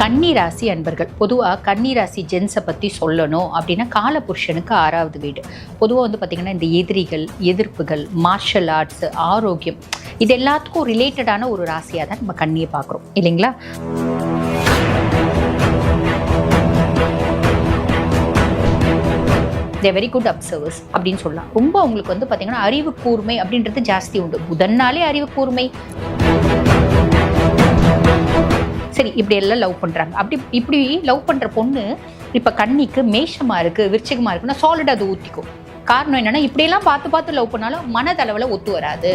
கன்னி ராசி அன்பர்கள் பொதுவாக கன்னி ராசி ஜென்ஸை பற்றி சொல்லணும் அப்படின்னா காலபுருஷனுக்கு 6வது வீடு. பொதுவாக வந்து பார்த்திங்கன்னா இந்த எதிரிகள், எதிர்ப்புகள், மார்ஷல் ஆர்ட்ஸ், ஆரோக்கியம் இது எல்லாத்துக்கும் ரிலேட்டடான ஒரு ராசியாக தான் நம்ம கன்னியை பார்க்குறோம் இல்லைங்களா? தே வெரி குட் அப்சர்வர்ஸ் அப்படின்னு சொல்லலாம். ரொம்ப அவங்களுக்கு வந்து பார்த்திங்கன்னா அறிவு கூர்மை அப்படின்றது ஜாஸ்தி உண்டு. புதன்னாலே அறிவு கூர்மை. சரி, இப்படி எல்லாம் லவ் பண்ணுறாங்க. இப்படி லவ் பண்ணுற பொண்ணு இப்போ கன்னிக்கு மேஷமாக இருக்குது, விருச்சிகமாக இருக்குன்னா சாலிடாக அது ஊற்றிக்கும். காரணம் என்னென்னா இப்படியெல்லாம் பார்த்து லவ் பண்ணாலும் மனதளவில் ஒத்து வராது.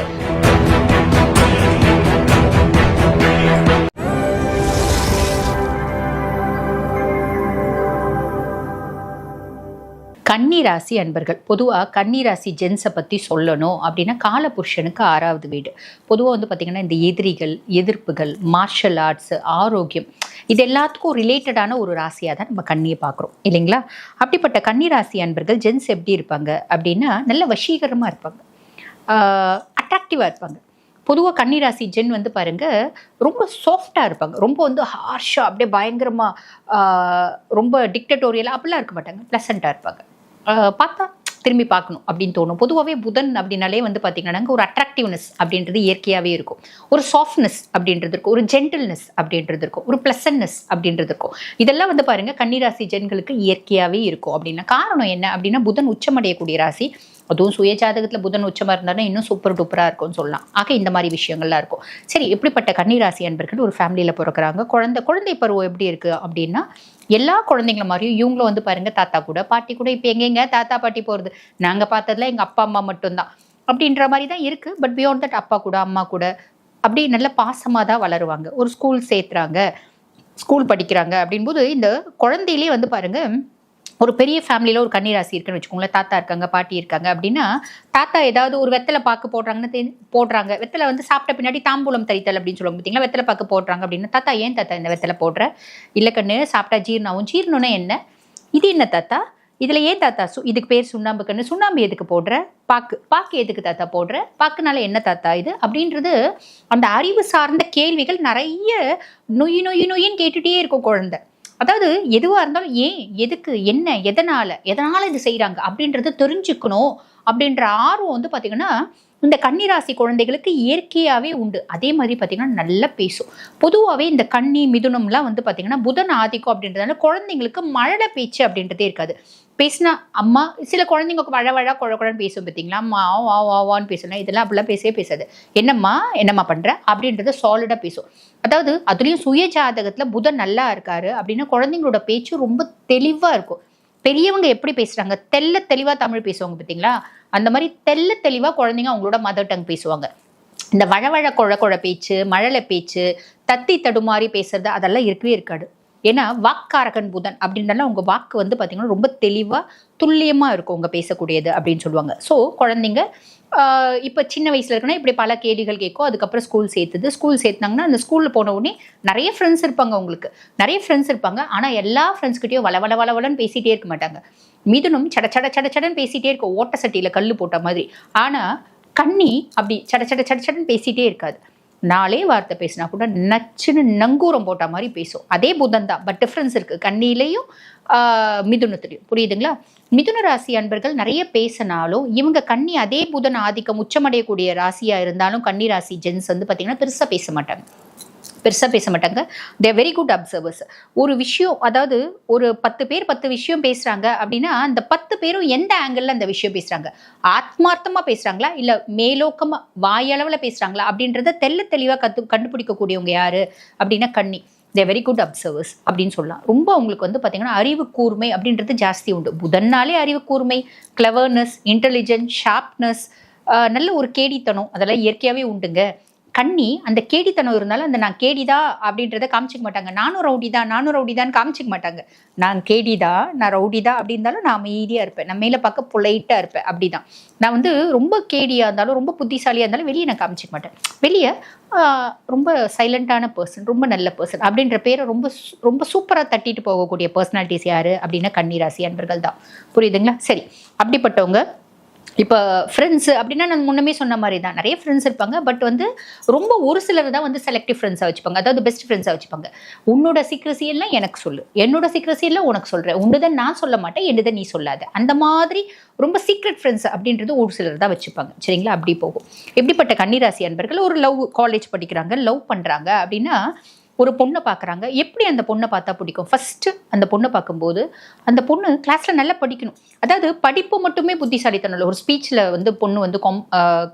கன்னி ராசி அன்பர்கள் பொதுவாக கன்னி ராசி ஜென்ஸை பற்றி சொல்லணும் அப்படின்னா காலபுருஷனுக்கு 6வது வீடு. பொதுவாக வந்து பார்த்திங்கன்னா இந்த எதிரிகள், எதிர்ப்புகள், மார்ஷல் ஆர்ட்ஸ், ஆரோக்கியம் இது எல்லாத்துக்கும் ரிலேட்டடான ஒரு ராசியாக தான் நம்ம கன்னியை பார்க்குறோம் இல்லைங்களா? அப்படிப்பட்ட கன்னி ராசி அன்பர்கள் ஜென்ஸ் எப்படி இருப்பாங்க அப்படின்னா நல்ல வசீகரமாக இருப்பாங்க, அட்ராக்டிவாக இருப்பாங்க. பொதுவாக கன்னிராசி ஜென் வந்து பாருங்கள் ரொம்ப சாஃப்டாக இருப்பாங்க, ரொம்ப வந்து ஹார்ஷாக அப்படியே பயங்கரமாக ரொம்ப டிக்டட்டோரியலாக அப்படிலாம் இருக்க மாட்டாங்க, ப்ளசண்ட்டாக இருப்பாங்க. பார்த்தா திரும்பி பார்க்கணும் அப்படின்னு தோணும். பொதுவாகவே புதன் அப்படின்னாலே வந்து பார்த்திங்கன்னா ஒரு அட்ராக்டிவ்னஸ் அப்படின்றது இயற்கையாகவே இருக்கும், ஒரு சாஃப்ட்னஸ் அப்படின்றது இருக்கும், ஒரு ஜென்டில்னஸ் அப்படின்றது இருக்கும், ஒரு ப்ளசன்ட்னஸ் அப்படின்றது இருக்கும். இதெல்லாம் வந்து பாருங்கள் கன்னிராசி ஜென்களுக்கு இயற்கையாகவே இருக்கும். அப்படின்னா காரணம் என்ன அப்படின்னா புதன் உச்சமடையக்கூடிய ராசி. அதுவும் சுய ஜாதகத்தில் புதன் உச்சமாக இருந்தாலும் இன்னும் சூப்பர் டூப்பராக இருக்கும்னு சொல்லலாம். ஆக இந்த மாதிரி விஷயங்கள்லாம் இருக்கும். சரி, எப்படிப்பட்ட கன்னிராசி அன்பர்கள் ஒரு ஃபேமிலியில் பிறக்கிறாங்க. குழந்தை பருவம் எப்படி இருக்குது அப்படின்னா எல்லா குழந்தைங்கள மாதிரியும் இவங்களும் வந்து பாருங்கள் தாத்தா கூட பாட்டி கூட. இப்போ எங்கெங்க தாத்தா பாட்டி போகிறது, நாங்கள் பார்த்ததுல எங்கள் அப்பா அம்மா மட்டும்தான் அப்படின்ற மாதிரி தான் இருக்குது. பட் பியாண்ட் தட் அப்பா கூட அம்மா கூட அப்படி நல்ல பாசமாக தான் வளருவாங்க. ஒரு ஸ்கூல் சேர்த்துறாங்க, ஸ்கூல் படிக்கிறாங்க அப்படின்போது இந்த குழந்தையிலே வந்து பாருங்கள் ஒரு பெரிய ஃபேமிலியில் ஒரு கன்னிராசி இருக்குன்னு வச்சுக்கோங்களேன். தாத்தா இருக்காங்க, பாட்டி இருக்காங்க அப்படின்னா தாத்தா ஏதாவது ஒரு வெத்தலை பாக்கு போடுறாங்கன்னு போடுறாங்க. வெத்தலை வந்து சாப்பிட்ட பின்னாடி தாம்பூலம் தரித்தல் அப்படின்னு சொல்லுவாங்க பார்த்தீங்களா? வெத்தலை பாக்கு போடுறாங்க அப்படின்னா தாத்தா ஏன் தாத்தா இந்த வெத்தலை போடுற? இல்லை கண்ணு சாப்பிட்டா ஜீரணம். ஜீரணம்னா என்ன? இது என்ன தாத்தா? இதில் ஏன் தாத்தா இதுக்கு பேர் சுண்ணாம்பு கண்ணு. சுண்ணாம்பு எதுக்கு போடுற? பாக்கு எதுக்கு தாத்தா போடுற? பாக்குனால என்ன தாத்தா இது அப்படின்றது அந்த அறிவு சார்ந்த கேள்விகள் நிறைய நொயின்னு கேட்டுகிட்டே இருக்கும் குழந்தை. அதாவது எதுவாக இருந்தாலும் ஏன், எதுக்கு, என்ன, எதனால் இது செய்கிறாங்க அப்படின்றத தெரிஞ்சுக்கணும் அப்படின்ற ஆர்வம் வந்து பார்த்திங்கன்னா இந்த கன்னிராசி குழந்தைகளுக்கு இயற்கையாகவே உண்டு. அதே மாதிரி பார்த்திங்கன்னா நல்லா பேசும். பொதுவாகவே இந்த கன்னி மிதுனம்லாம் வந்து பார்த்திங்கன்னா புதன் ஆதிக்கம் அப்படின்றதுனால குழந்தைங்களுக்கு மழலை பேச்சு அப்படின்றதே இருக்காது. பேசினா அம்மா, சில குழந்தைங்க வழ குழன்னு பேசும் பார்த்தீங்களா? அம்மா வான்னு பேசணும். இதெல்லாம் அப்படிலாம் பேசவே பேசாது. என்னம்மா பண்ணுற அப்படின்றத சாலிடாக பேசும். அதாவது அதுலேயும் சுய ஜாதகத்தில் புதன் நல்லா இருக்காரு அப்படின்னா குழந்தைங்களோட பேச்சு ரொம்ப தெளிவாக இருக்கும். பெரியவங்க எப்படி பேசுகிறாங்க, தெளிவாக தமிழ் பேசுவாங்க பார்த்தீங்களா? அந்த மாதிரி தெளிவாக குழந்தைங்க அவங்களோட மதர் டங் பேசுவாங்க. இந்த வழ குழ பேச்சு, மழலை பேச்சு, தத்தி தடுமாறி பேசுறது அதெல்லாம் இருக்கவே இருக்காது. ஏன்னா வாக்காரகன் புதன் அப்படின்றனால உங்கள் வாக்கு வந்து பார்த்திங்கன்னா ரொம்ப தெளிவாக துல்லியமாக இருக்கும் உங்கள் பேசக்கூடியது அப்படின்னு சொல்லுவாங்க. ஸோ குழந்தைங்க இப்போ சின்ன வயசில் இருக்குன்னா இப்படி பல கேள்விகள் கேட்கும். அதுக்கப்புறம் ஸ்கூல் சேர்த்துனாங்கன்னா அந்த ஸ்கூலில் போன உடனே நிறைய ஃப்ரெண்ட்ஸ் இருப்பாங்க. ஆனால் எல்லா ஃப்ரெண்ட்ஸ்கிட்டையும் வளன்னு பேசிகிட்டே இருக்க மாட்டாங்க. மிதுனும் சடன்னு பேசிகிட்டே இருக்கும், ஓட்ட சட்டியில் கல் போட்ட மாதிரி. ஆனால் கன்னி அப்படி சடன்னு பேசிகிட்டே இருக்காது. 4 வார்த்தை பேசினா கூட நச்சுன்னு நங்கூரம் போட்ட மாதிரி பேசும். அதே புதன் தான், பட் டிஃப்ரென்ஸ் இருக்குது கன்னிலையும் மிதுனத்துலையும். புரியுதுங்களா? மிதுன ராசி அன்பர்கள் நிறைய பேசினாலும் இவங்க கன்னி அதே புதன் ஆதிக்கம் உச்சமடையக்கூடிய ராசியாக இருந்தாலும் கன்னி ராசி ஜென்ஸ் வந்து பார்த்திங்கன்னா பெருசாக பேச மாட்டாங்க. They very good observers. ஒரு விஷயம், அதாவது ஒரு 10 பேர் 10 விஷயம் பேசுகிறாங்க அப்படின்னா அந்த 10 பேரும் எந்த ஆங்கிளில் அந்த விஷயம் பேசுகிறாங்க, ஆத்மார்த்தமாக பேசுகிறாங்களா இல்லை மேலோக்கமாக வாயளவில் பேசுகிறாங்களா அப்படின்றத தெளிவாக கண்டுபிடிக்கக்கூடியவங்க யார் அப்படின்னா கன்னி. தே வெரி குட் அப்சர்வர்ஸ் அப்படின்னு சொல்லலாம். ரொம்ப அவங்களுக்கு வந்து பார்த்திங்கன்னா அறிவு கூர்மை அப்படின்றது ஜாஸ்தி உண்டு. புதன்னாலே அறிவு கூர்மை, கிளவர்னஸ், இன்டெலிஜென்ஸ், ஷார்ப்னஸ், நல்ல ஒரு கேடித்தனம் அதெல்லாம் இயற்கையாகவே உண்டுங்க. கன்னி அந்த கேடித்தனம் இருந்தாலும் அந்த நான் கேடிதா அப்படின்றத காமிச்சிக்க மாட்டாங்க. நானும் ரவுடிதான் காமிச்சிக்க மாட்டாங்க. நான் கேடிதா, நான் ரவுடிதா அப்படி இருந்தாலும் நான் அமைதியாக இருப்பேன், நான் மேலே பார்க்க பொலைட்டாக இருப்பேன். அப்படிதான் நான் வந்து ரொம்ப கேடியாக இருந்தாலும் ரொம்ப புத்திசாலியாக இருந்தாலும் வெளியே நான் காமிச்சிக்க மாட்டேன். வெளியே ரொம்ப சைலண்டான பர்சன், ரொம்ப நல்ல பர்சன் அப்படின்ற பேரை ரொம்ப சூப்பராக தட்டிட்டு போகக்கூடிய பர்சனாலிட்டிஸ் யார் அப்படின்னா கன்னி ராசி அன்பர்கள் தான். புரியுதுங்களா? சரி, அப்படிப்பட்டவங்க இப்போ ஃப்ரெண்ட்ஸ் அப்படின்னா நான் முன்னமே சொன்ன மாதிரி தான் நிறைய ஃப்ரெண்ட்ஸ் இருப்பாங்க. பட் வந்து ரொம்ப ஒரு சிலர் தான் வந்து செலக்டிவ் ஃப்ரெண்ட்ஸாக வச்சுப்பாங்க. அதாவது பெஸ்ட் ஃப்ரெண்ட்ஸாக வச்சுப்பாங்க. உன்னோட சீக்ரஸி எல்லாம் எனக்கு சொல்லு, என்னோட சீக்ரஸி எல்லாம் உனக்கு சொல்கிறேன், உன்னதை நான் சொல்ல மாட்டேன், என்னதை நீ சொல்லாத. அந்த மாதிரி ரொம்ப சீக்ரெட் ஃப்ரெண்ட்ஸ் அப்படின்றது ஒரு சிலர் தான் வச்சுப்பாங்க. சரிங்களா? அப்படி போகும். எப்படிப்பட்ட கன்னிராசி அன்பர்கள் ஒரு லவ் காலேஜ் படிக்கிறாங்க, லவ் பண்ணுறாங்க அப்படின்னா ஒரு பொண்ணை பார்க்குறாங்க. எப்படி அந்த பொண்ணை பார்த்தா பிடிக்கும்? ஃபஸ்ட்டு அந்த பொண்ணை பார்க்கும்போது அந்த பொண்ணு கிளாஸில் நல்லா படிக்கணும். அதாவது படிப்பு மட்டுமே புத்திசாலித்தனம் இல்லை. ஒரு ஸ்பீச்சில் வந்து பொண்ணு வந்து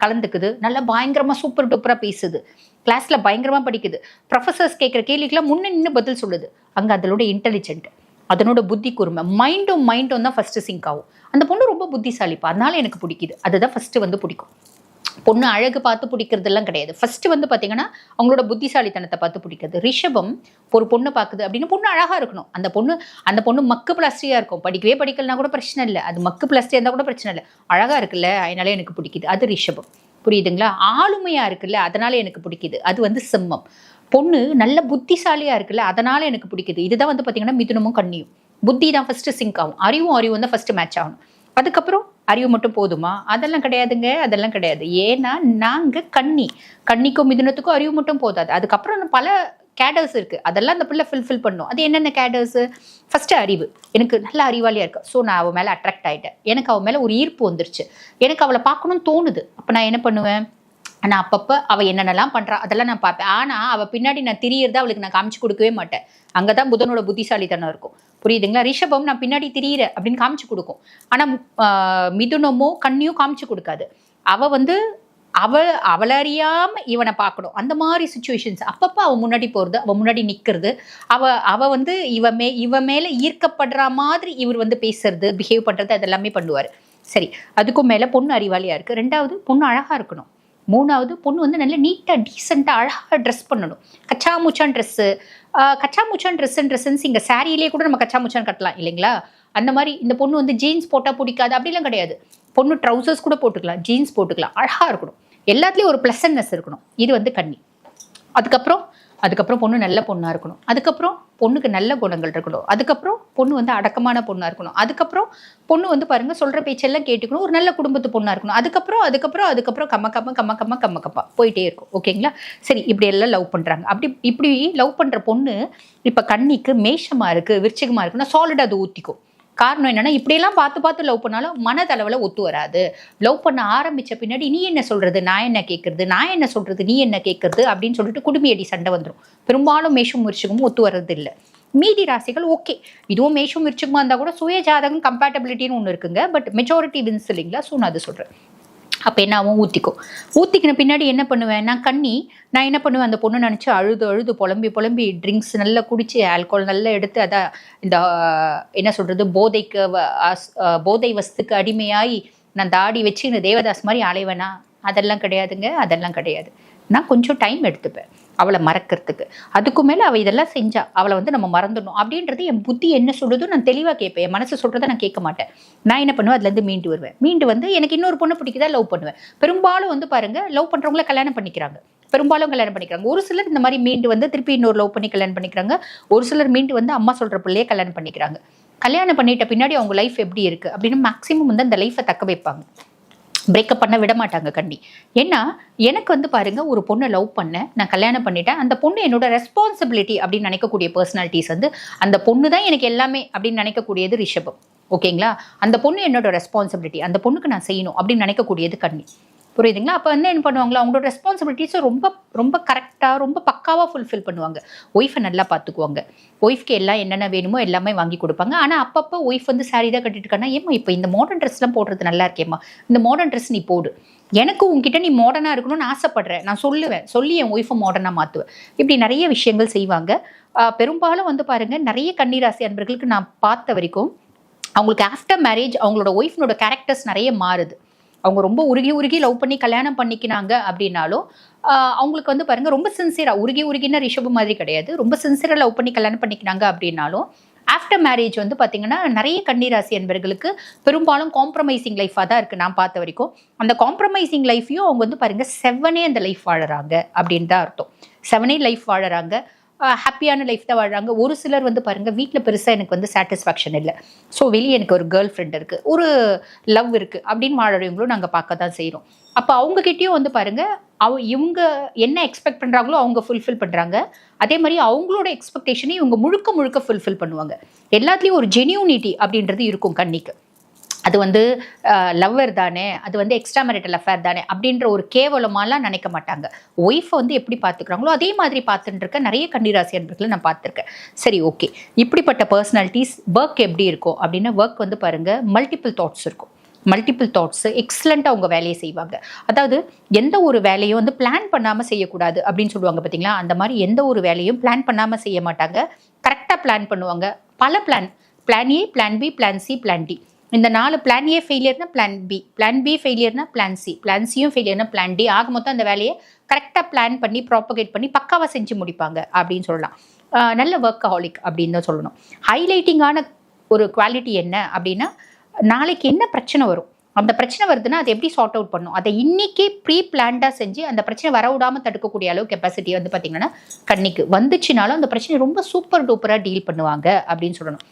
கலந்துக்குது, நல்லா பயங்கரமாக சூப்பர் டூப்பராக பேசுது, கிளாஸில் பயங்கரமாக படிக்குது, ப்ரொஃபஸர்ஸ் கேட்குற கேள்விக்கெல்லாம் முன்னே நின்று பதில் சொல்லுது. அங்கே அதனோட இன்டெலிஜென்ட், அதனோட புத்தி கூர்மை, மைண்டும் தான் ஃபஸ்ட்டு சிங்க் ஆகும். அந்த பொண்ணு ரொம்ப புத்திசாலிப்பா, அதனால எனக்கு பிடிக்குது. அதுதான் ஃபஸ்ட்டு வந்து பிடிக்கும். பொண்ணு அழகு பார்த்து பிடிக்கிறதுலாம் கிடையாது. ஃபர்ஸ்ட் வந்து பார்த்தீங்கன்னா அவங்களோட புத்திசாலித்தனத்தை பார்த்து பிடிக்கிறது. ரிஷபம் ஒரு பொண்ணு பார்க்குது அப்படின்னு பொண்ணு அழகாக இருக்கணும். அந்த பொண்ணு மக்கு பிளாஸ்டியாக இருக்கும். படிக்கவே படிக்கலனா கூட பிரச்சனை இல்லை, அது மக்கு பிளாஸ்டியாக இருந்தால் கூட பிரச்சனை இல்லை, அழகாக இருக்குல்ல அதனால எனக்கு பிடிக்குது, அது ரிஷபம். புரியுதுங்களா? ஆளுமையாக இருக்குல்ல அதனால எனக்கு பிடிக்குது, அது வந்து சிம்மம். பொண்ணு நல்ல புத்திசாலியாக இருக்குல்ல அதனால எனக்கு பிடிக்குது. இதுதான் வந்து பார்த்தீங்கன்னா மிதுனமும் கன்னியும். புத்தி தான் ஃபர்ஸ்ட் சிங்க் ஆகும், அறிவும் தான் ஃபர்ஸ்ட் மேட்ச் ஆகணும். அதுக்கப்புறம் அறிவு மட்டும் போதுமா? அதெல்லாம் கிடையாதுங்க, அதெல்லாம் கிடையாது. ஏன்னா நாங்கள் கன்னிக்கும் மிதுனத்துக்கும் அறிவு மட்டும் போதாது. அதுக்கப்புறம் பல கேடர்ஸ் இருக்கு, அதெல்லாம் அந்த பிள்ளை ஃபில்ஃபில் பண்ணும். அது என்னென்ன கேடர்ஸ்? ஃபர்ஸ்ட் அறிவு. எனக்கு நல்ல அறிவாளியா இருக்கு, ஸோ நான் அவள் மேலே அட்ராக்ட் ஆகிட்டேன், எனக்கு அவள் மேலே ஒரு ஈர்ப்பு வந்துருச்சு, எனக்கு அவளை பார்க்கணும்னு தோணுது. அப்போ நான் என்ன பண்ணுவேன்? ஆனால் அப்பப்போ அவள் என்னென்னலாம் பண்ணுறா அதெல்லாம் நான் பார்ப்பேன். ஆனால் அவள் பின்னாடி நான் திரியறத அவளுக்கு நான் காமிச்சு கொடுக்கவே மாட்டேன். அங்கே தான் புதனோட புத்திசாலித்தனம் இருக்கும். புரியுதுங்களா? ரிஷபம் நான் பின்னாடி திரியிற அப்படின்னு காமிச்சு கொடுக்கும். ஆனால் மிதுனமோ கன்னியோ காமிச்சு கொடுக்காது. அவள் வந்து அவளை அறியாம இவனை பார்க்கணும். அந்த மாதிரி சுச்சுவேஷன்ஸ் அப்பப்போ அவன் முன்னாடி போகிறது, அவன் முன்னாடி நிற்கிறது, அவ வந்து இவ மேலே ஈர்க்கப்படுற மாதிரி இவர் வந்து பேசுறது, பிஹேவ் பண்ணுறது, அதெல்லாமே பண்ணுவார். சரி, அதுக்கும் மேலே பொண்ணு அறிவாளியாக இருக்குது. ரெண்டாவது பொண்ணு அழகாக இருக்கணும். மூணாவது பொண்ணு வந்து நல்ல நீட்டாக டீசெண்டாக அழகாக ட்ரெஸ் பண்ணணும். கச்சாமுச்சான் ட்ரெஸ்ஸுன்னு இங்கே சாரியிலே கூட நம்ம கச்சாமுச்சான் கட்டலாம் இல்லைங்களா? அந்த மாதிரி இந்த பொண்ணு வந்து ஜீன்ஸ் போட்டால் பிடிக்காது அப்படிலாம் கிடையாது. பொண்ணு ட்ரௌசர்ஸ் கூட போட்டுக்கலாம், ஜீன்ஸ் போட்டுக்கலாம், அழகாக இருக்கணும். எல்லாத்துலேயும் ஒரு ப்ளசன்ட்னஸ் இருக்கணும். இது வந்து கன்னி. அதுக்கப்புறம் பொண்ணு நல்ல பொண்ணாக இருக்கணும். அதுக்கப்புறம் பொண்ணுக்கு நல்ல குணங்கள் இருக்கணும். அதுக்கப்புறம் பொண்ணு வந்து அடக்கமான பொண்ணாக இருக்கணும். அதுக்கப்புறம் பொண்ணு வந்து பாருங்கள் சொல்கிற பேச்செல்லாம் கேட்டுக்கணும், ஒரு நல்ல குடும்பத்து பொண்ணாக இருக்கணும். அதுக்கப்புறம் கம்மக்கப்பா போயிட்டே இருக்கும். ஓகேங்களா? சரி, இப்படி எல்லாம் லவ் பண்ணுறாங்க. இப்படி லவ் பண்ணுற பொண்ணு இப்போ கன்னிக்கு மேஷமாக இருக்குது, விருச்சிகமாக இருக்குன்னா சாலிடாக அது ஊற்றிக்கும். காரணம் என்னன்னா இப்படியெல்லாம் பார்த்து லவ் பண்ணாலும் மனதளவில் ஒத்து வராது. லவ் பண்ண ஆரம்பிச்ச பின்னாடி நீ என்ன சொல்றது, நான் என்ன கேட்கறது, நான் என்ன சொல்றது, நீ என்ன கேட்கறது அப்படின்னு சொல்லிட்டு குடுமியடி சண்டை வந்துடும். பெரும்பாலும் மேஷம் விருச்சிகமும் ஒத்து வர்றது இல்லை. மீதி ராசிகள் ஓகே, இதுவும் மேஷம் விருச்சிகமா இருந்தால் கூட சுய ஜாதகம் கம்பேட்டபிலிட்டின்னு ஒன்று இருக்குங்க. பட் மெஜாரிட்டி வின்ஸ் இல்லைங்களா? ஸோ நான் அது சொல்கிறேன். அப்போ என்ன ஆகும்? ஊற்றிக்கின பின்னாடி என்ன பண்ணுவேன்? நான் என்ன பண்ணுவேன்? அந்த பொண்ணு நினச்சி அழுது புலம்பி ட்ரிங்க்ஸ் நல்லா குடிச்சு ஆல்கோல் நல்லா எடுத்து அதான் இந்த என்ன சொல்கிறது போதை வஸ்துக்கு அடிமையாகி நான் தாடி வச்சு இந்த தேவதாஸ் மாதிரி அலைவேனா? அதெல்லாம் கிடையாதுங்க, அதெல்லாம் கிடையாது. நான் கொஞ்சம் டைம் எடுத்துப்பேன் அவளை மறக்கிறதுக்கு. அதுக்கு மேலே அவள் இதெல்லாம் செஞ்சா அவளை வந்து நம்ம மறந்துடணும் அப்படின்றது என் புத்தி என்ன சொல்லுதோ நான் தெளிவாக கேட்பேன். என் மனசு சொல்கிறத நான் கேட்க மாட்டேன். நான் என்ன பண்ணுவேன்? அதுலேருந்து மீண்டு வந்து எனக்கு இன்னொரு பொண்ணு பிடிக்குதா லவ் பண்ணுவேன். பெரும்பாலும் வந்து பாருங்கள் லவ் பண்ணுறவங்கள கல்யாணம் பண்ணிக்கிறாங்க. ஒரு சிலர் இந்த மாதிரி மீண்டு வந்து திருப்பி இன்னொரு லவ் பண்ணி கல்யாணம் பண்ணிக்கிறாங்க. ஒரு சிலர் மீண்டு வந்து அம்மா சொல்கிற பிள்ளையே கல்யாணம் பண்ணிக்கிறாங்க. கல்யாணம் பண்ணிட்ட பின்னாடி அவங்க லைஃப் எப்படி இருக்குது அப்படின்னு மேக்ஸிமம் வந்து அந்த லைஃப்பை தக்க வைப்பாங்க. பிரேக்கப் பண்ண விட மாட்டாங்க கண்டி. ஏன்னா எனக்கு வந்து பாருங்க ஒரு பொண்ணை லவ் பண்ணேன், நான் கல்யாணம் பண்ணிட்டேன். அந்த பொண்ணு என்னோட ரெஸ்பான்சிபிலிட்டி அப்படின்னு நினைக்கக்கூடிய பர்சனாலிட்டிஸ் வந்து அந்த பொண்ணு தான் எனக்கு எல்லாமே அப்படின்னு நினைக்கக்கூடியது ரிஷபம். ஓகேங்களா? அந்த பொண்ணு என்னோட ரெஸ்பான்சிபிலிட்டி, அந்த பொண்ணுக்கு நான் செய்யணும் அப்படின்னு நினைக்கக்கூடியது கன்னி. புரியுதுங்களா? அப்போ வந்து என்ன பண்ணுவாங்களா, அவங்களோட ரெஸ்பான்சிபிலிட்டிஸை ரொம்ப ரொம்ப கரெக்டாக ரொம்ப பக்காவாக ஃபுல்ஃபில் பண்ணுவாங்க. ஒய்ஃபை நல்லா பார்த்துக்குவாங்க. ஒய்ஃப்க்கு எல்லாம் என்னென்ன வேணுமோ எல்லாமே வாங்கி கொடுப்பாங்க. ஆனால் அப்பப்போ ஒய்ஃப் வந்து சாரி தான் கட்டிட்டு இருக்கானா, ஏம்மா இப்போ இந்த மாடர்ன் ட்ரெஸ்லாம் போடுறது நல்லா இருக்கேம்மா, இந்த மாடர்ன் ட்ரெஸ் நீ போடு, எனக்கு உங்ககிட்ட நீ மாடர்னாக இருக்கணும்னு ஆசைப்படுறேன், நான் சொல்லி என் ஒய்ஃபை மாடர்னாக மாற்றுவேன். இப்படி நிறைய விஷயங்கள் செய்வாங்க. பெரும்பாலும் வந்து பாருங்கள் நிறைய கன்னிராசி அன்பர்களுக்கு நான் பார்த்த வரைக்கும் அவங்களுக்கு ஆஃப்டர் மேரேஜ் அவங்களோட ஒய்ஃபினோட கேரக்டர்ஸ் நிறைய மாறுது. அவங்க ரொம்ப உருகி லவ் பண்ணி கல்யாணம் பண்ணிக்கினாங்க அப்படின்னாலும் அவங்களுக்கு வந்து பாருங்க ரொம்ப சின்சியரா உருகினா ரிஷபு மாதிரி கிடையாது, ரொம்ப சின்சியரா லவ் பண்ணி கல்யாணம் பண்ணிக்கினாங்க அப்படின்னாலும் ஆஃப்டர் மேரேஜ் வந்து பார்த்தீங்கன்னா நிறைய கன்னிராசி என்பவர்களுக்கு பெரும்பாலும் காம்ப்ரமைசிங் லைஃபாக தான் இருக்குது நான் பார்த்த வரைக்கும். அந்த காம்ப்ரமைசிங் லைஃப்பையும் அவங்க வந்து பாருங்கள் 7 அந்த லைஃப் வாழறாங்க அப்படின்னு தான் அர்த்தம். 7 லைஃப் வாழறாங்க. ஹாப்பியான லைஃப் தான் வாழ்றாங்க. ஒரு சிலர் வந்து பாருங்கள் வீட்டில் பெருசாக எனக்கு வந்து சாட்டிஸ்ஃபேக்ஷன் இல்லை, ஸோ வெளியே எனக்கு ஒரு கேர்ள் ஃப்ரெண்ட் இருக்குது, ஒரு லவ் இருக்குது அப்படின்னு வாழறவங்களும் நாங்கள் பார்க்க தான் செய்கிறோம். அப்போ அவங்ககிட்டயும் வந்து பாருங்கள் இவங்க என்ன எக்ஸ்பெக்ட் பண்ணுறாங்களோ அவங்க ஃபுல்ஃபில் பண்ணுறாங்க. அதே மாதிரி அவங்களோட எக்ஸ்பெக்டேஷனை இவங்க முழுக்க முழுக்க ஃபுல்ஃபில் பண்ணுவாங்க. எல்லாத்துலேயும் ஒரு ஜெனியூனிட்டி அப்படின்றது இருக்கும் கன்னிக்கு. அது வந்து லவ்வர் தானே, அது வந்து எக்ஸ்ட்ரா மேரிட்டல் அஃபேர் தானே அப்படின்ற ஒரு கேவலமாலாம் நினைக்க மாட்டாங்க. ஒய்ஃபை வந்து எப்படி பார்த்துக்கிறாங்களோ அதே மாதிரி பார்த்துட்டு இருக்க நிறைய கன்னிராசி அன்பர்களை நான் பார்த்துருக்கேன். சரி, ஓகே, இப்படிப்பட்ட பர்சனாலிட்டிஸ் ஒர்க் எப்படி இருக்கும் அப்படின்னா, ஒர்க் வந்து பாருங்கள் மல்டிபிள் தாட்ஸ் இருக்கும். மல்டிபிள் தாட்ஸு எக்ஸலண்ட்டாக அவங்க வேலையை செய்வாங்க. அதாவது எந்த ஒரு வேலையும் வந்து பிளான் பண்ணாமல் செய்யக்கூடாது அப்படின்னு சொல்லுவாங்க பார்த்தீங்களா, அந்த மாதிரி எந்த ஒரு வேலையும் பிளான் பண்ணாமல் செய்ய மாட்டாங்க. கரெக்டாக பிளான் பண்ணுவாங்க. பல plan A, plan B, plan C, plan D. இந்த 4 பிளான் ஏ ஃபெயிலியர்னா பிளான் பி, பிளான் பி ஃபெயிலியர்னா பிளான் சி, பிளான் சியும் ஃபெயிலியர்னா பிளான் டி. ஆக மொத்தம் அந்த வேலையை கரெக்டாக பிளான் பண்ணி ப்ராப்பகேட் பண்ணி பக்காவாக செஞ்சு முடிப்பாங்க அப்படின்னு சொல்லலாம். நல்ல ஒர்க்கஹாலிக் அப்படின்னு தான் சொல்லணும். ஹைலைட்டிங்கான ஒரு குவாலிட்டி என்ன அப்படின்னா, நாளைக்கு என்ன பிரச்சனை வரும், அந்த பிரச்சனை வருதுன்னா அதை எப்படி சார்ட் அவுட் பண்ணும், அதை இன்னைக்கே ப்ரீ பிளான்டாக செஞ்சு அந்த பிரச்சனை வர விடாமல் தடுக்கக்கூடிய அளவு கெப்பாசிட்டி வந்து பார்த்தீங்கன்னா கன்னிக்கு வந்துச்சுனாலும் அந்த பிரச்சனை ரொம்ப சூப்பர் டூப்பராக டீல் பண்ணுவாங்க அப்படின்னு சொல்லணும்.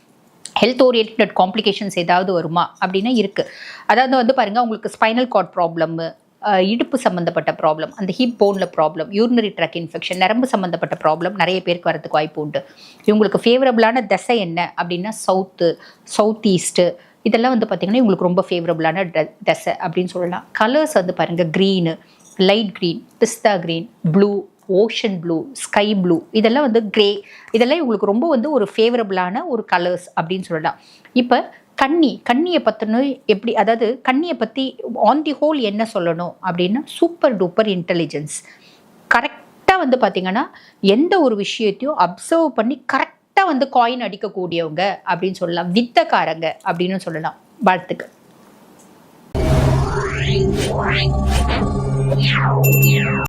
ஹெல்த் ஓரியன்ட் காம்ப்ளிகேஷன்ஸ் ஏதாவது வருமா அப்படின்னா இருக்குது. அதாவது வந்து பாருங்கள், உங்களுக்கு ஸ்பைனல் கார்ட் ப்ராப்ளம்மு, இடுப்பு சம்மந்தப்பட்ட ப்ராப்ளம், அந்த ஹிப் போனில் ப்ராப்ளம், யூரினரி ட்ராக் இன்ஃபெக்ஷன், நரம்பு சம்மந்தப்பட்ட ப்ராப்ளம் நிறைய பேருக்கு வரதுக்கு வாய்ப்பு உண்டு. இவங்களுக்கு ஃபேவரபுளான திசை என்ன அப்படின்னா சவுத் ஈஸ்ட்டு, இதெல்லாம் வந்து பார்த்திங்கன்னா இவங்களுக்கு ரொம்ப ஃபேவரபுளான திசை அப்படின்னு சொல்லலாம். கலர்ஸ் வந்து பாருங்கள், green, light green, pista green, blue, ocean blue, sky blue, இதெல்லாம் வந்து கிரே, இதெல்லாம் இவங்களுக்கு ரொம்ப வந்து ஒரு ஃபேவரபுளான ஒரு கலர்ஸ் அப்படின்னு சொல்லலாம். இப்போ கன்னியை பற்றின எப்படி, அதாவது கன்னியை பற்றி ஆன் தி ஹோல் என்ன சொல்லணும் அப்படின்னா, சூப்பர் டூப்பர் இன்டெலிஜென்ஸ். கரெக்டாக வந்து பார்த்திங்கன்னா எந்த ஒரு விஷயத்தையும் அப்சர்வ் பண்ணி கரெக்டாக வந்து காயின் அடிக்கக்கூடியவங்க அப்படின்னு சொல்லலாம். வித்தக்காரங்க அப்படின்னு சொல்லலாம். வாழ்த்துக்கள்.